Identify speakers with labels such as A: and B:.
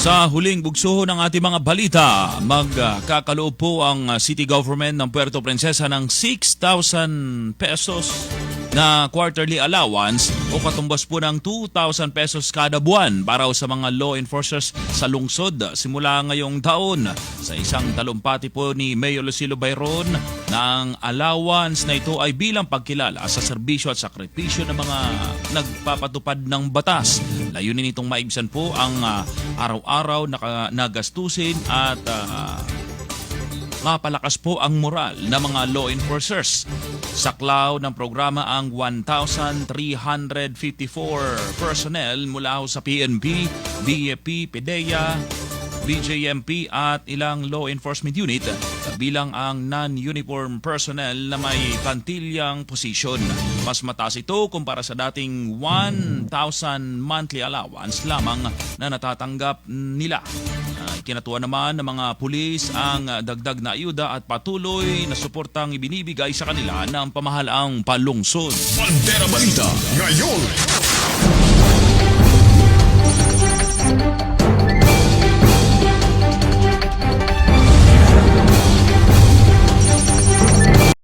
A: Sa huling bugso ng ating mga balita, magkakaloob po ang City Government ng Puerto Princesa ng 6,000 pesos na quarterly allowance o katumbas po ng 2,000 pesos kada buwan para sa mga law enforcers sa lungsod simula ngayong taon. Sa isang talumpati po ni Mayor Lucilo Bayron na ang allowance na ito ay bilang pagkilala sa serbisyo at sakripisyo ng mga nagpapatupad ng batas. Layunin itong maibsan po ang araw-araw na gastusin at mapalakas po ang moral ng mga law enforcers. Saklaw ng programa ang 1,354 personnel mula sa PNP, BFP, PDEA, BJMP at ilang law enforcement unit bilang ang non-uniform personnel na may pantilyang posisyon. Mas mataas ito kumpara sa dating 1,000 monthly allowance lamang na natatanggap nila. Kinatuwa naman ng mga pulis ang dagdag na ayuda at patuloy na suportang ibinibigay sa kanila ng pamahalaang panlungsod.
B: Bandera Balita ngayon.